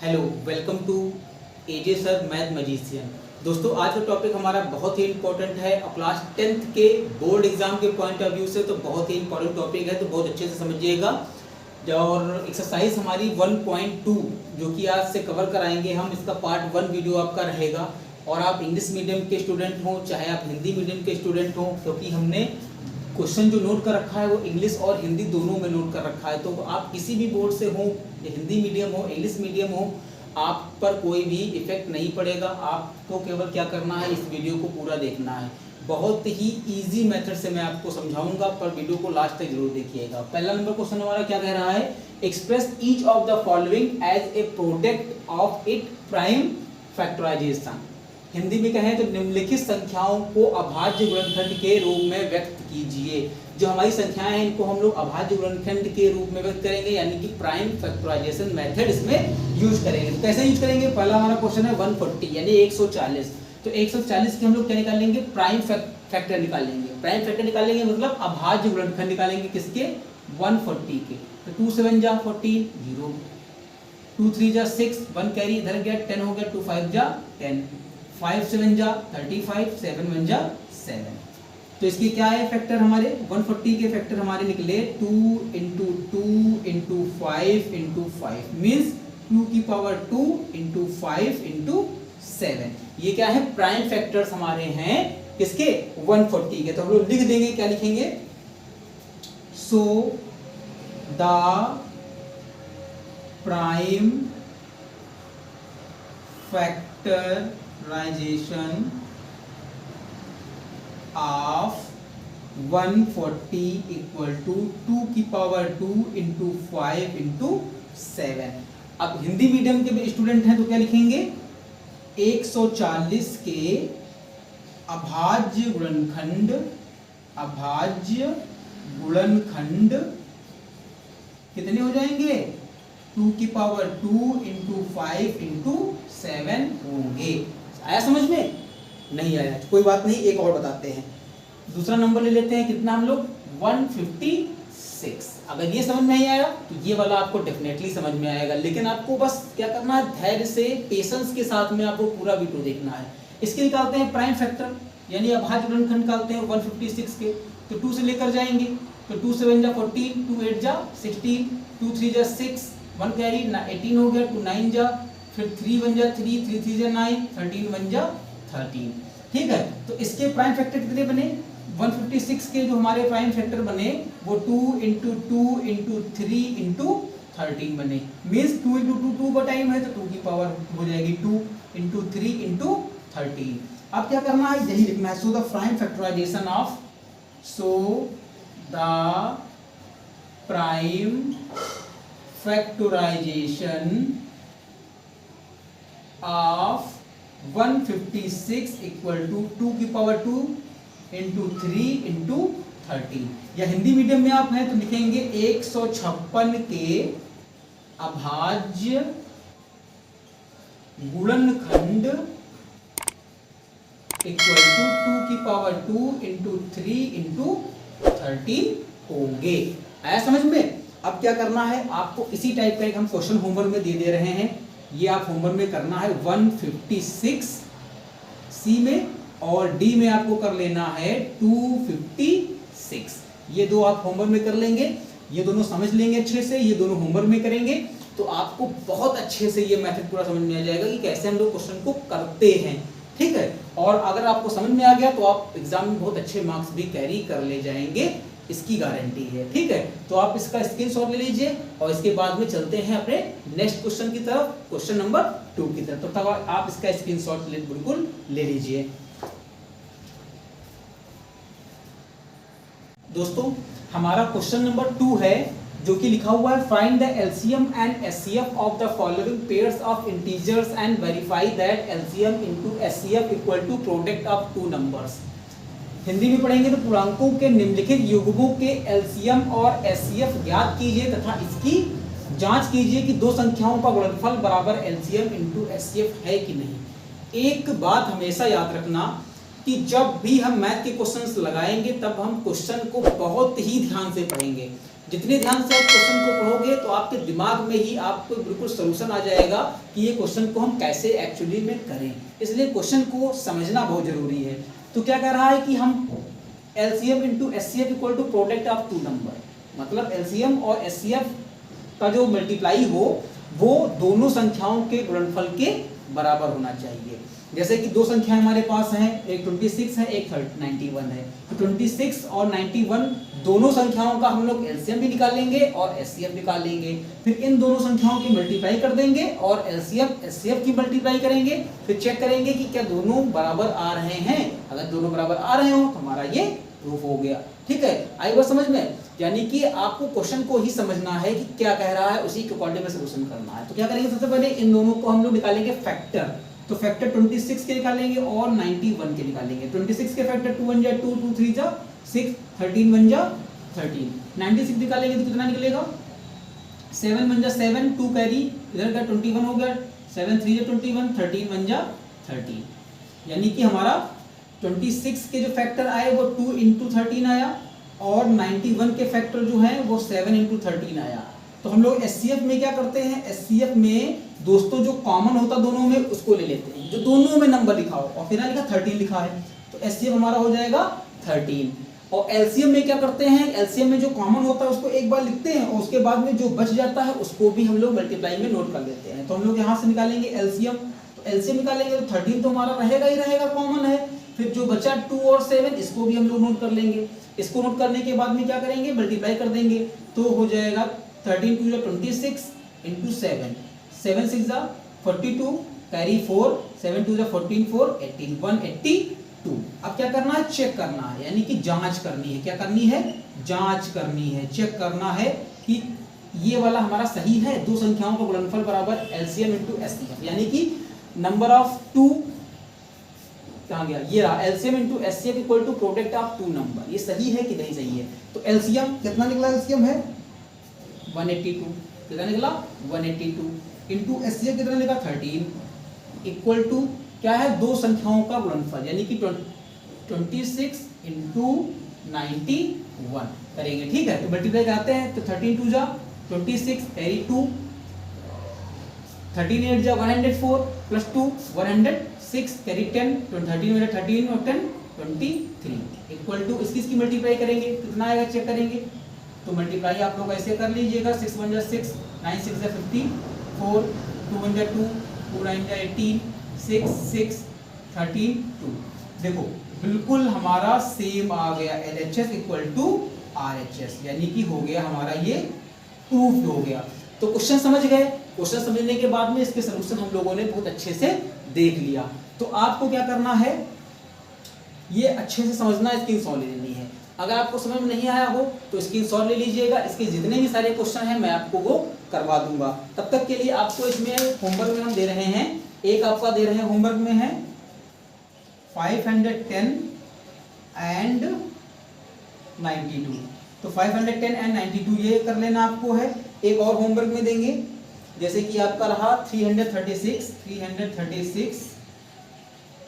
Hello, welcome to AJ sir math magician. दोस्तों, आज का टॉपिक हमारा बहुत ही इंपॉर्टेंट है और क्लास 10th के बोर्ड एग्जाम के पॉइंट ऑफ व्यू से तो बहुत ही इंपॉर्टेंट टॉपिक है, तो बहुत अच्छे से समझिएगा। और एक्सरसाइज हमारी 1.2 जो कि आज से कवर कराएंगे हम, इसका पार्ट 1 वीडियो आपका रहेगा। और आप इंग्लिश मीडियम के स्टूडेंट हों चाहे आप हिंदी मीडियम के स्टूडेंट हों, क्योंकि हमने क्वेश्चन जो नोट कर रखा है वो इंग्लिश और हिंदी दोनों में नोट कर रखा है, तो आप किसी भी बोर्ड से हो, हिंदी मीडियम हो इंग्लिश मीडियम हो, आप पर कोई भी इफेक्ट नहीं पड़ेगा। आपको केवल क्या करना है, इस वीडियो को पूरा देखना है। बहुत ही इजी मेथड से मैं आपको समझाऊंगा, पर वीडियो को लास्ट तक जरूर देखिएगा। पहला नंबर क्वेश्चन हमारा क्या कह रहा है, express each of the following as a product of it prime factorization. Hindi में कहें तो निम्नलिखित संख्याओं को अभाज्य गुणनखंड के रूप में व्यक्त कीजिए। जो हमारी संख्याएं हैं इनको हम लोग अभाज्य गुणनखंड के रूप में व्यक्त करेंगे, यानी कि प्राइम फैक्टराइजेशन मेथड इसमें यूज करेंगे। तो कैसे यूज करेंगे, पहला हमारा क्वेश्चन है 140 यानी 140। तो 140 के हम लोग क्या निकालेंगे, प्राइम फैक्टर निकालेंगे। प्राइम फैक्टर निकालेंगे मतलब अभाज्य गुणनखंड निकालेंगे, किसके, 140 के। तो 2 7 जा 14, 0, 2 3 जा 6, 1 कैरी इधर गया, 10 हो गया, 2 5 जा 10, 5 7 जा 35, 7 1 जा 7। तो इसके क्या है फैक्टर, हमारे 140 के फैक्टर हमारे निकले 2 × 2 × 5 × 5 मीन्स 2 की पावर 2 × 5 × 7। ये क्या है, प्राइम फैक्टर्स हमारे हैं किसके, 140 के। तो हम लोग लिख देंगे, क्या लिखेंगे, so the prime factorization of 140 equal to 2 की पावर 2 × 5 × 7। अब हिंदी मीडियम के स्टूडेंट हैं तो क्या लिखेंगे, 140 के अभाज्य गुणनखंड कितने हो जाएंगे, 2 की पावर 2 × 5 × 7 होंगे। आया समझ में, नहीं आया कोई बात नहीं, एक और बताते हैं। दूसरा नंबर ले लेते हैं, कितना हम लोग, 156। अगर ये समझ में नहीं आया तो ये वाला आपको डेफिनेटली समझ में आएगा, लेकिन आपको बस क्या करना है, धैर्य से पेशेंस के साथ में आपको पूरा वीडियो देखना है। इसके निकालते हैं प्राइम फैक्टर यानी अभाज्य गुणनखंड निकालते हैं 156 के। तो 2 से लेकर जाएंगे, तो 2 7 जा 14, 2 8 जा 16, 2 3 जा 6, 1 कैरी 18 हो गया, 2 9 जा, फिर 3 1 जा 3, 3 3 जा 9, 13 1 जा 13। ठीक है, तो इसके प्राइम फैक्टर कितने बने, 156 के जो हमारे प्राइम फैक्टर बने वो 2 × 2 × 3 × 13 बने। मीन्स 2 × 2 2 का टाइम है, तो 2 की पावर हो जाएगी 2 × 3 × 13। अब क्या करना है, यही लिखना है, so the prime factorization of, so the prime factorization of 156 equal to 2 की पावर 2 × 3 × 13। या हिंदी मीडियम में आप हैं तो लिखेंगे 156 के अभाज्य गुणनखंड इक्वल टू 2 की पावर 2 × 3 × 13 होंगे। आया समझ में। अब क्या करना है, आपको इसी टाइप का एक हम क्वेश्चन होमवर्क में दे रहे हैं, ये आप होमवर्क में करना है 156 सी में, और डी में आपको कर लेना है 256। ये दो आप होमवर्क में कर लेंगे, ये दोनों समझ लेंगे अच्छे से, ये दोनों होमवर्क में करेंगे तो आपको बहुत अच्छे से ये मेथड पूरा समझ में आ जाएगा कि कैसे हम लोग क्वेश्चन को करते हैं। ठीक है, और अगर आपको समझ में आ गया तो आप एग्जाम में बहुत अच्छे मार्क्स भी कैरी कर ले जाएंगे, इसकी गारंटी है। ठीक है, तो आप इसका स्क्रीनशॉट ले लीजिए और इसके बाद में चलते हैं अपने नेक्स्ट क्वेश्चन की तरफ, क्वेश्चन नंबर 2 की तरफ। तो तब आप इसका स्क्रीनशॉट बिल्कुल ले लीजिए। दोस्तों, हमारा क्वेश्चन नंबर 2 है जो कि लिखा हुआ है, find the LCM and HCF of the following pairs of integers and verify that LCM into HCF equal to product of 2 numbers. Hindi में पढ़ेंगे तो पूर्णांकों के निम्नलिखित युग्मों के एलसीएम और एचसीएफ ज्ञात कीजिए तथा इसकी जांच कीजिए कि दो संख्याओं का गुणनफल बराबर एलसीएम इनटू एचसीएफ है कि नहीं। एक बात हमेशा याद रखना कि जब भी हम मैथ के क्वेश्चंस लगाएंगे तब हम क्वेश्चन को बहुत ही ध्यान से पढ़ेंगे। जितने ध्यान से आप क्वेश्चन को पढ़ोगे तो आपके दिमाग में ही आपको बिल्कुल सोल्यूशन आ जाएगा कि ये क्वेश्चन को हम कैसे एक्चुअली में करें। इसलिए क्वेश्चन को समझना बहुत जरूरी है। तो क्या कह रहा है कि हम LCM into SCF equal to product of two number, मतलब LCM और SCF का जो मल्टीप्लाई हो वो दोनों संख्याओं के गुणनफल के बराबर होना चाहिए। जैसे कि दो संख्याएं हमारे पास हैं, एक 26 है, एक 91 है। तो 26 और 91 दोनों संख्याओं का हम लोग LCM भी निकालेंगे और SCF निकालेंगे। फिर इन दोनों संख्याओं की मल्टीप्लाई कर देंगे और LCM SCF की मल्टीप्लाई करेंगे। फिर चेक करेंगे कि क्या दोनों बराबर आ रहे हैं। अगर दोनों बराबर आ रहे हो तो हमारा ये प्रूफ हो गया। ठीक है, आई बात समझ में? यानी कि आपको क्वेश्चन को ही समझना है कि क्या कह रहा है, उसी के अकॉर्डिंग में सॉल्यूशन करना है। तो क्या करेंगे, सबसे पहले इन दोनों को हम लोग निकालेंगे फैक्टर। तो फैक्टर 26 के निकालेंगे और 91 के निकालेंगे। 26 के फैक्टर 2 1 जा 2 2 3 जा 6, 13 1 जा 13। 96 निकालेंगे तो कितना निकलेगा, 7 1 जा 7, 2 कैरी इधर का 21 हो गया, 7 3 जा 21, 13 1 जा 13। यानी कि हमारा 26 के जो फैक्टर आए वो 2 इंटू 13 आया और 91 के फैक्टर जो है वो 7 इंटू 13 आया। तो हम लोग SCF में क्या करते हैं, SCF में दोस्तों जो कॉमन होता दोनों में उसको ले लेते हैं, जो दोनों में नंबर लिखा हो, और फिर लिखा 13 लिखा है तो SCF हमारा हो जाएगा 13। और LCM में क्या करते हैं, LCM में जो कॉमन होता है उसको एक बार लिखते हैं और उसके बाद में जो बच जाता है उसको भी हम लोग मल्टीप्लाई में नोट कर लेते हैं। तो हम लोग यहाँ से निकालेंगे LCM, तो LCM निकालेंगे तो 13 तो हमारा रहेगा ही रहेगा, कॉमन है। फिर जो बचा 2 और 7 इसको भी हम लोग नोट कर लेंगे। इसको नोट करने के बाद में क्या करेंगे, मल्टीप्लाई कर देंगे। तो हो जाएगा 13 2 26 इंटू 7, 7 6 जा 42 कैरी 4, 7 2 जा 14 4 18 182। अब क्या करना है, चेक करना है, यानी कि जांच करनी है। क्या करनी है, जांच करनी है, चेक करना है कि ये वाला हमारा सही है। दो संख्याओं का गुणनफल बराबर LCM इंटू SCF, यानी कि नंबर ऑफ टू कहाँ गया, ये रहा LCM into SCF equal to product of two number. ये सही है कि नहीं सही है। तो LCM कितना निकला, LCM है 182, कितना निकला 182 इंटू SCF कितना निकला 13 इक्वल टू क्या है, दो संख्याओं का गुणनफल, यानी कि 26 इंटू 91 करेंगे। ठीक है, तो मल्टीप्लाई करते हैं तो 13 2 जा 26 कैरी 2, 13 8 जा 104 प्लस 2 106 कैरी 10, 13 में 13 और 10 23 इक्वल टू इसकी मल्टीप्लाई करेंगे कितना आएगा, चेक करेंगे। तो मल्टीप्लाई आप लोग ऐसे कर लीजिएगा, 6 1 जा 6, 9 6 जा 50, 4 2 1 जा 2, 2 9 जा 18, 6 6 13 2। देखो बिल्कुल हमारा सेम आ गया, LHS इक्वल टू RHS, यानी कि हो गया हमारा ये प्रूफ हो गया। तो क्वेश्चन समझ गए। क्वेश्चन समझने के बाद में इसके सलूशन हम लोगों ने बहुत अच्छे से देख लिया। तो आपको क्या करना है, ये अच्छे से समझना, स्क्रीनशॉट ले लेनी है। अगर आपको समझ में नहीं आया हो तो स्क्रीनशॉट ले लीजिएगा। इसके जितने भी सारे क्वेश्चन हैं मैं आपको वो करवा दूंगा। तब तक के लिए आपको इसमें होमवर्क में हम दे रहे हैं, एक आपका दे रहे हैं होमवर्क में है 510 एंड 92। तो 510 एंड 92 ये कर लेना आपको है। एक और होमवर्क में देंगे, जैसे कि आपका रहा 336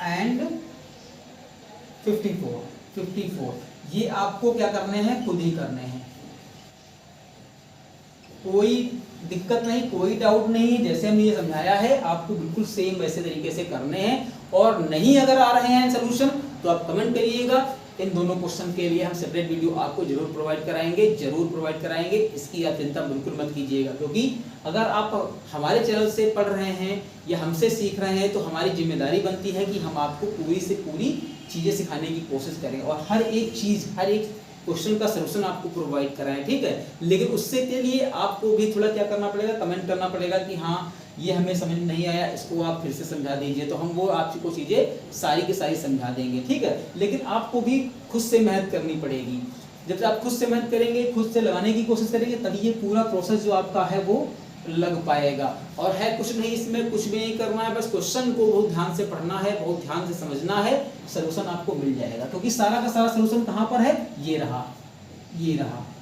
एंड 54। ये आपको क्या करने हैं, खुद ही करने हैं, कोई दिक्कत नहीं, कोई डाउट नहीं। जैसे हमने ये समझाया है आपको बिल्कुल सेम वैसे तरीके से करने हैं। और नहीं अगर आ रहे हैं सलूशन तो आप कमेंट करिएगा। इन दोनों क्वेश्चन के लिए हम सेपरेट वीडियो आपको जरूर प्रोवाइड कराएंगे, इसकी आप चिंता बिल्कुल मत कीजिएगा। क्योंकि अगर आप हमारे चैनल से पढ़ रहे हैं या हमसे सीख रहे हैं तो हमारी जिम्मेदारी बनती है कि हम आपको पूरी से पूरी चीज़ें सिखाने की कोशिश करें और हर एक चीज़, हर एक क्वेश्चन का सलूशन आपको प्रोवाइड कराएं। ठीक है, लेकिन उससे के लिए आपको भी थोड़ा क्या करना पड़ेगा, कमेंट करना पड़ेगा कि हाँ ये हमें समझ नहीं आया, इसको आप फिर से समझा दीजिए, तो हम वो आपको चीज़ें सारी की सारी समझा देंगे। ठीक है, लेकिन आपको भी खुद से मेहनत करनी पड़ेगी। जब आप खुद से मेहनत करेंगे, खुद से लगाने की कोशिश करेंगे, तभी ये पूरा प्रोसेस जो आपका है वो लग पाएगा। और है कुछ नहीं, इसमें कुछ भी नहीं करना है, बस क्वेश्चन को बहुत ध्यान से पढ़ना है, बहुत ध्यान से समझना है, सलूशन आपको मिल जाएगा। क्योंकि सारा का सारा सलूशन कहाँ पर है, ये रहा,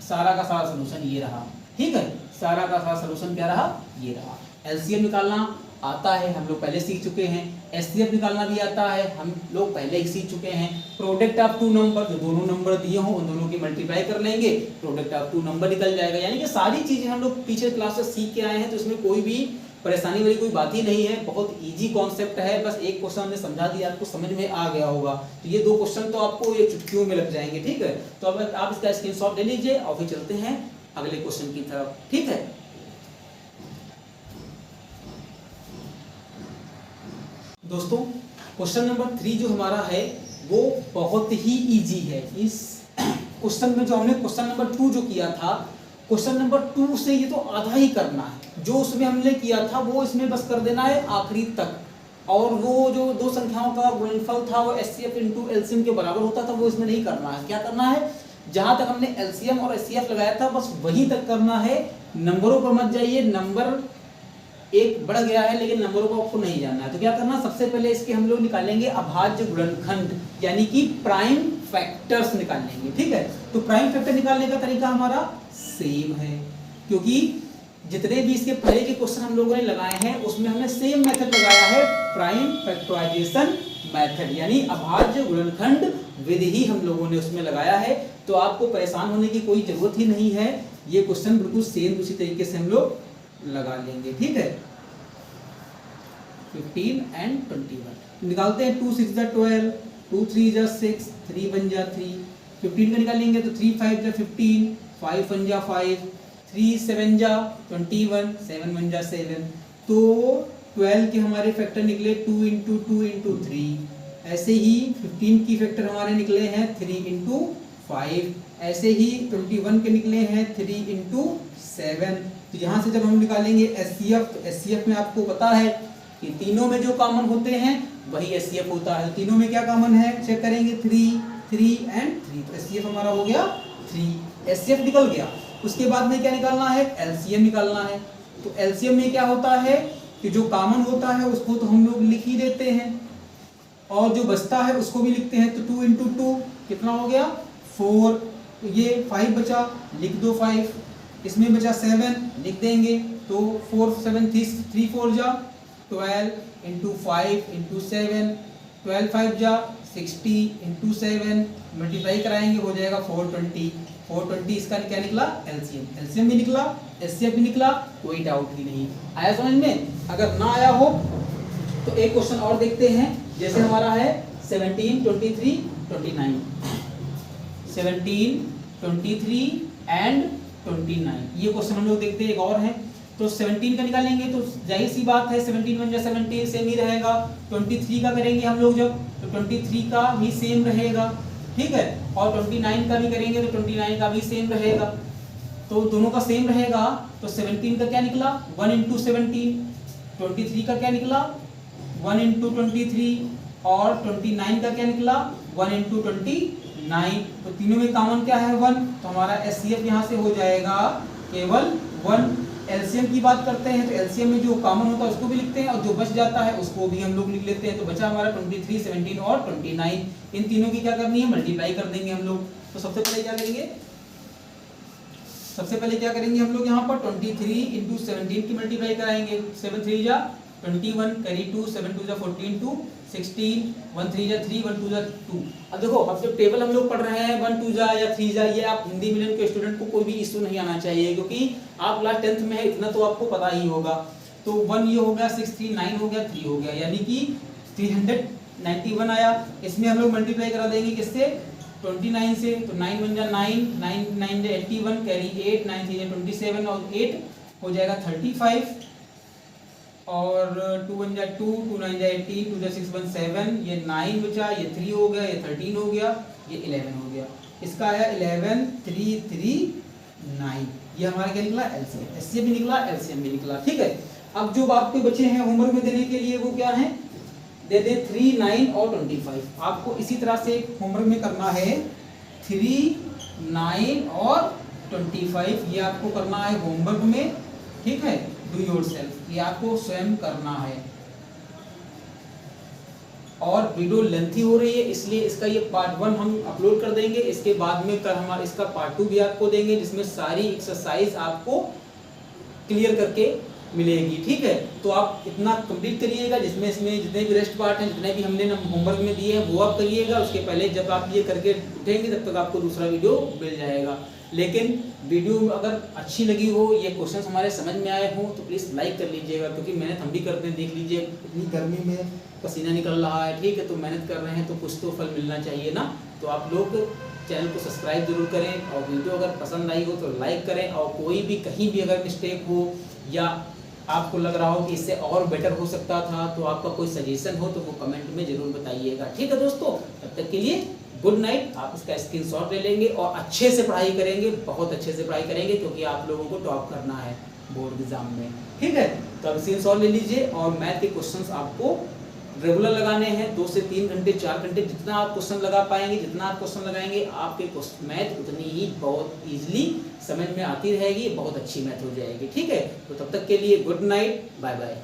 सारा का सारा सलूशन ये रहा। ठीक है, सारा का सारा सलूशन क्या रहा, ये रहा। LCM निकालना, आता है, हम लोग पहले सीख चुके हैं। एचसीएफ निकालना भी आता है, हम लोग पहले ही सीख चुके हैं। प्रोडक्ट ऑफ टू नंबर, जो दोनों नंबर दिए हों उन दोनों की मल्टीप्लाई कर लेंगे, प्रोडक्ट ऑफ टू नंबर निकल जाएगा। यानी कि सारी चीजें हम लोग पीछे क्लास से सीख के आए हैं, तो इसमें कोई भी परेशानी वाली कोई बात ही नहीं है, बहुत इजी कॉन्सेप्ट है। बस एक क्वेश्चन हमने समझा दिया, आपको समझ में आ गया होगा। तो ये 2 क्वेश्चन तो आपको ये चुटकियों में लग जाएंगे, ठीक है। तो अब आप इसका स्क्रीनशॉट ले लीजिए और फिर चलते हैं अगले क्वेश्चन की तरफ, ठीक है। दोस्तों क्वेश्चन नंबर 3 जो हमारा है वो बहुत ही इजी है। इस क्वेश्चन में जो हमने क्वेश्चन नंबर 2 जो किया था, क्वेश्चन नंबर 2 से ये तो आधा ही करना है। जो उसमें हमने किया था वो इसमें बस कर देना है आखिरी तक, और वो जो 2 संख्याओं का गुणनफल था वो एचसीएफ इनटू एलसीएम के बराबर होता था, वो इसमें नहीं करना है। क्या करना है, जहां तक हमने एलसीएम और एचसीएफ लगाया था बस वहीं तक करना है, नंबरों पर मत जाइए। नंबर एक बढ़ गया है लेकिन नंबरों को आपको नहीं जानना है। तो क्या करना, सबसे पहले इसके हम लोग निकालेंगे अभाज्य गुणनखंड, यानी कि प्राइम फैक्टर्स निकालेंगे, ठीक है। तो प्राइम फैक्टर निकालने का तरीका हमारा सेम है, क्योंकि जितने भी इसके पहले के क्वेश्चन हम लोगों ने लगाए हैं उसमें हमने सेम मेथड लगाया है, प्राइम फैक्टराइजेशन मेथड, यानी अभाज्य गुणनखंड विधि ही हम लोगों ने उसमें लगाया है। तो आपको परेशान होने की कोई जरूरत ही नहीं है, ये क्वेश्चन बिल्कुल सेम उसी तरीके से हम लोग लगा लेंगे, ठीक है। 15 and 21 निकालते हैं। 2 6 12, 2 3 6, 3 1 3। 15 का निकालेंगे तो 3 5 15, 5 1 5, 3 7 21, 7 1 7। तो 12 के हमारे फैक्टर निकले 2 इंटू 2 इंटू 3। ऐसे ही 15 की फैक्टर हमारे निकले हैं 3 इंटू 5। ऐसे ही 21 के निकले हैं 3 इंटू 7। तो यहाँ से जब हम निकालेंगे एचसीएफ, तो एचसीएफ में आपको पता है कि तीनों में जो कॉमन होते हैं वही एचसीएफ होता है। तीनों में क्या कॉमन है, चेक करेंगे 3 3 एंड 3, तो एचसीएफ हमारा हो गया 3। एचसीएफ निकल गया। उसके बाद में क्या निकालना है, एलसीएम निकालना है। तो एलसीएम में क्या होता है कि जो कॉमन होता है उसको तो हम लोग लिख ही देते हैं, और जो बचता है उसको भी लिखते हैं। तो 2 इंटू 2 कितना हो गया 4, ये 5 बचा, लिख दो 5। इसमें बचा 7, लिख देंगे। तो 4 7 3 4 जा 12 इंटू 5 इंटू 7, 12 5 जा 60 इंटू 7, मल्टीप्लाई कराएंगे हो जाएगा 420। 420 इसका क्या निकला, एलसीएम। एलसीएम भी निकला, एचसीएफ भी निकला, कोई डाउट ही नहीं। आया समझ में? अगर ना आया हो तो एक क्वेश्चन और देखते हैं, जैसे हमारा है 17 23 29, 17 23 एंड 29। ये क्वेश्चन हम लोग देखते हैं, एक और है। तो 17 का निकालेंगे तो जाहिर सी बात है 17 1 17 सेम ही रहेगा। 23 का करेंगे हम लोग जब, तो 23 का भी सेम रहेगा, ठीक है। और 29 का भी करेंगे तो 29 का भी सेम रहेगा। तो दोनों का सेम रहेगा। तो 17 का क्या निकला 1 इंटू 17, 23 का क्या निकला 1 इंटू 23, और 29 का क्या निकला 1 इंटू 29। तो तीनों में कॉमन क्या है 1, तो हमारा एचसीएफ यहाँ से हो जाएगा केवल 1। एलसीएम की बात करते हैं तो एलसीएम में जो कॉमन होता है उसको भी लिखते हैं, और जो बच जाता है उसको भी हम लोग लिख लेते हैं। तो बचा हमारा 23 17 और 29। इन तीनों की क्या करनी है, मल्टीप्लाई कर देंगे हम लोग। तो सबसे पहले क्या करेंगे, सबसे पहले क्या करेंगे हम लोग यहाँ पर 23 इंटू 17 की मल्टीप्लाई कराएंगे। 7 3 जा 21, कैरी 2, 7 2 जा 14, 2 16, 1 3 जा 3, 1 2 जा 2। अब देखो, अब जब टेबल हम लोग पढ़ रहे हैं 1 2 जा या 3 जा, ये आप हिंदी मीडियम के स्टूडेंट को कोई भी इशू नहीं आना चाहिए, क्योंकि आप क्लास 10th में है, इतना तो आपको पता ही होगा। तो 1 ये हो गया, 6 3 9 हो गया, 3 हो गया, यानी कि 391 आया। इसमें हम लोग मल्टीप्लाई करा देंगे किससे, 29 से। तो 9 1 जा 9, 9 9 जा 81, कैरी 8, 9 3 जा 27, और 8 हो जाएगा 35, और 2 1 जा 2, 2 9 जा 18, 2 जा 6 1 7, ये 9 बचा, ये 3 हो गया, ये 13 हो गया, ये 11 हो गया। इसका आया 11 3 3 9। ये हमारा क्या निकला, एलसीएम। एचसीएफ भी निकला, एलसीएम भी निकला, ठीक है। अब जो आपके बचे हैं होमवर्क में देने के लिए वो क्या है, दे दे 3 9 और 25। आपको इसी तरह से होमवर्क में करना है 3 9 और 25। ये आपको करना है होमवर्क में, ठीक है। डू योरसेल्फ, ये आपको स्वयं करना है। और वीडियो लेंथी हो रही है इसलिए इसका ये पार्ट 1 हम अपलोड कर देंगे। इसके बाद में कल हमारा इसका पार्ट 2 भी आपको देंगे, जिसमें सारी एक्सरसाइज आपको क्लियर करके मिलेगी। ठीक है, तो आप इतना कंप्लीट करिएगा, जिसमें इसमें जितने भी रेस्ट पार्ट हैं, जितने भी हमने होमवर्क में दिए हैं वो आप करिएगा। उसके पहले जब आप ये करके उठेंगे तब तक आपको दूसरा वीडियो मिल जाएगा। लेकिन वीडियो अगर अच्छी लगी हो, ये क्वेश्चन हमारे समझ में आए हों तो प्लीज़ लाइक कर लीजिएगा, क्योंकि मेहनत हम भी करते हैं। देख लीजिए इतनी गर्मी में पसीना निकल रहा है, ठीक है, तो मेहनत कर रहे हैं तो कुछ तो फल मिलना चाहिए ना। तो आप लोग चैनल को सब्सक्राइब जरूर करें, और वीडियो अगर पसंद आई हो तो लाइक करें, और कोई भी कहीं भी अगर मिस्टेक हो या आपको लग रहा हो कि इससे और बेटर हो सकता था, तो आपका कोई सजेशन हो तो वो कमेंट में ज़रूर बताइएगा। ठीक है दोस्तों, तब तक के लिए गुड नाइट। आप इसका स्क्रीनशॉट ले लेंगे और अच्छे से पढ़ाई करेंगे, बहुत अच्छे से पढ़ाई करेंगे, क्योंकि आप लोगों को टॉप करना है बोर्ड एग्जाम में। ठीक है, तो अब स्क्रीनशॉट ले लीजिए, और मैथ के क्वेश्चंस आपको रेगुलर लगाने हैं, 2 से 3 घंटे 4 घंटे, जितना आप क्वेश्चन लगा पाएंगे, जितना आप क्वेश्चन लगाएंगे, आपके मैथ उतनी ही बहुत ईजिली समझ में आती रहेगी, बहुत अच्छी मैथ हो जाएगी। ठीक है, तो तब तक के लिए गुड नाइट, बाय बाय।